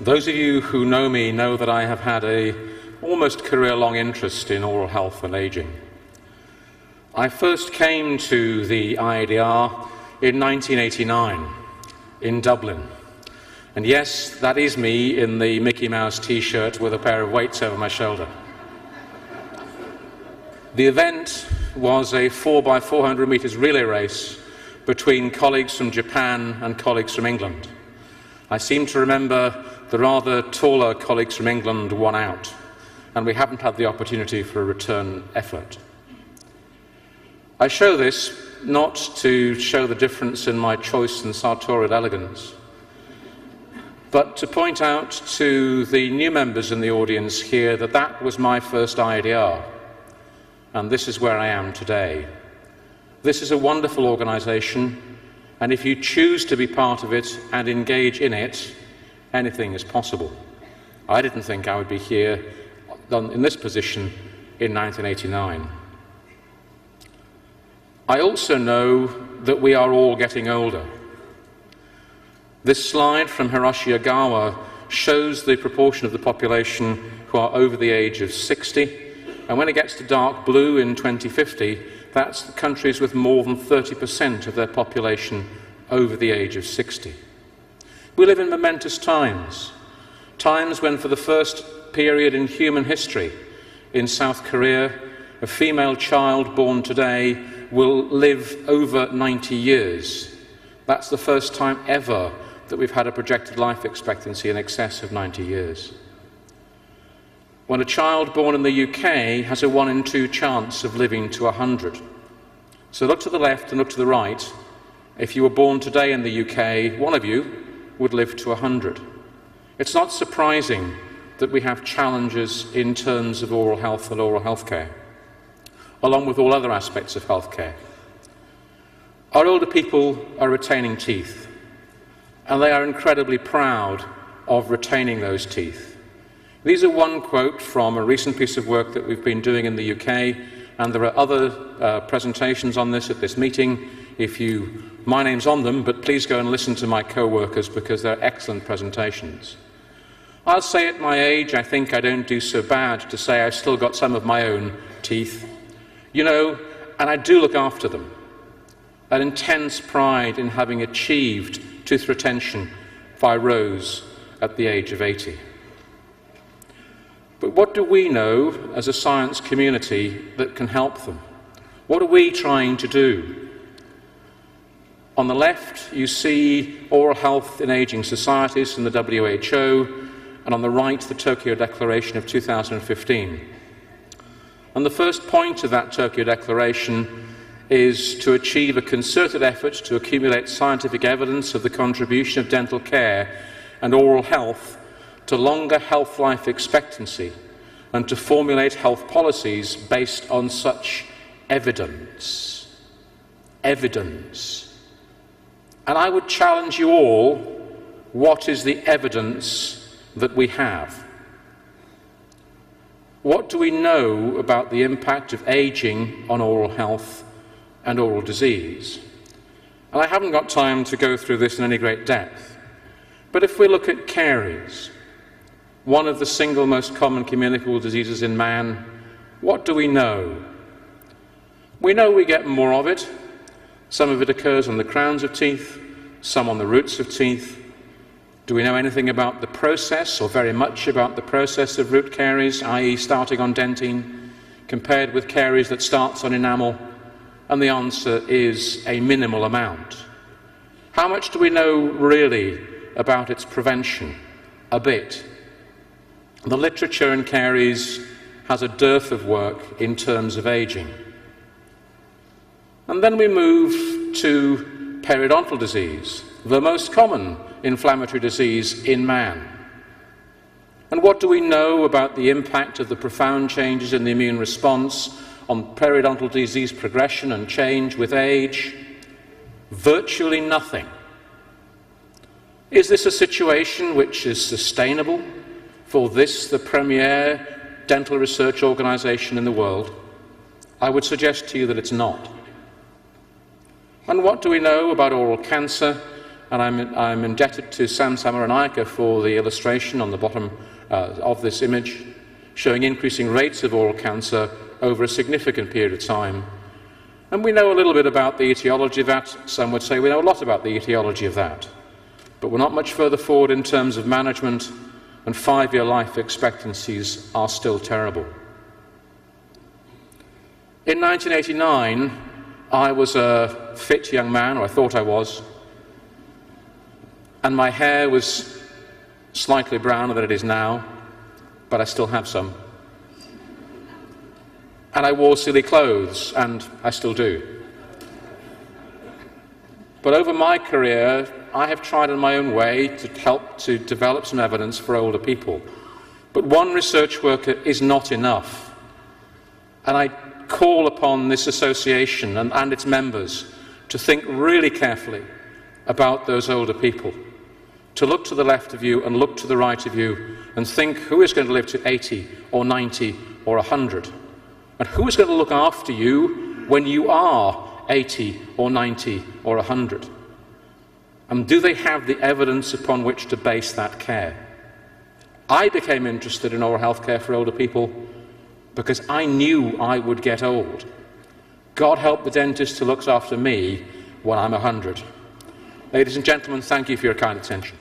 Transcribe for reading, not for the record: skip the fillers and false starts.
Those of you who know me know that I have had an almost career-long interest in oral health and ageing. I first came to the IADR in 1989 in Dublin. And yes, that is me in the Mickey Mouse t-shirt with a pair of weights over my shoulder. The event was a 4x400 meters relay race between colleagues from Japan and colleagues from England. I seem to remember the rather taller colleagues from England won out, and we haven't had the opportunity for a return effort. I show this not to show the difference in my choice and sartorial elegance, but to point out to the new members in the audience here that that was my first IADR, and this is where I am today. This is a wonderful organisation, and if you choose to be part of it and engage in it, anything is possible. I didn't think I would be here in this position in 1989. I also know that we are all getting older. This slide from Hiroshi Ogawa shows the proportion of the population who are over the age of 60, and when it gets to dark blue in 2050, that's the countries with more than 30% of their population over the age of 60. We live in momentous times, times when for the first period in human history in South Korea, a female child born today will live over 90 years. That's the first time ever that we've had a projected life expectancy in excess of 90 years. When a child born in the UK has a 1 in 2 chance of living to 100. So look to the left and look to the right. If you were born today in the UK, one of you would live to 100. It's not surprising that we have challenges in terms of oral health and oral health care, along with all other aspects of health care. Our older people are retaining teeth, and they are incredibly proud of retaining those teeth. These are one quote from a recent piece of work that we've been doing in the UK, and there are other presentations on this at this meeting. My name's on them, but please go and listen to my co-workers because they're excellent presentations. I'll say at my age, I think I don't do so bad to say I've still got some of my own teeth. You know, and I do look after them. That intense pride in having achieved tooth retention by rows at the age of 80. But what do we know as a science community that can help them? What are we trying to do? On the left, you see oral health in aging societies from the WHO, and on the right, the Tokyo Declaration of 2015. And the first point of that Tokyo Declaration is to achieve a concerted effort to accumulate scientific evidence of the contribution of dental care and oral health to longer health life expectancy and to formulate health policies based on such evidence. Evidence. And I would challenge you all, what is the evidence that we have? What do we know about the impact of aging on oral health and oral disease? And I haven't got time to go through this in any great depth, but if we look at caries, one of the single most common communicable diseases in man, what do we know? We know we get more of it. Some of it occurs on the crowns of teeth, some on the roots of teeth. Do we know anything about the process, or very much about the process of root caries, i.e. starting on dentine, compared with caries that starts on enamel? And the answer is a minimal amount. How much do we know really about its prevention? A bit. The literature in caries has a dearth of work in terms of aging. And then we move to periodontal disease, the most common inflammatory disease in man. And what do we know about the impact of the profound changes in the immune response on periodontal disease progression and change with age? Virtually nothing. Is this a situation which is sustainable for this, the premier dental research organization in the world? I would suggest to you that it's not. And what do we know about oral cancer and I'm indebted to Sam Samaranayake for the illustration on the bottom of this image, showing increasing rates of oral cancer over a significant period of time. And we know a little bit about the etiology of that. Some would say we know a lot about the etiology of that. But we're not much further forward in terms of management, and 5-year life expectancies are still terrible. In 1989, I was a fit young man, or I thought I was, and my hair was slightly browner than it is now, but I still have some. And I wore silly clothes, and I still do. But over my career, I have tried in my own way to help to develop some evidence for older people. But one research worker is not enough. And I call upon this association and its members to think really carefully about those older people, to look to the left of you and look to the right of you and think who is going to live to 80 or 90 or 100, and who is going to look after you when you are 80 or 90 or 100, and do they have the evidence upon which to base that care? I became interested in oral health care for older people because I knew I would get old. God help the dentist who looks after me when I'm 100. Ladies and gentlemen, thank you for your kind attention.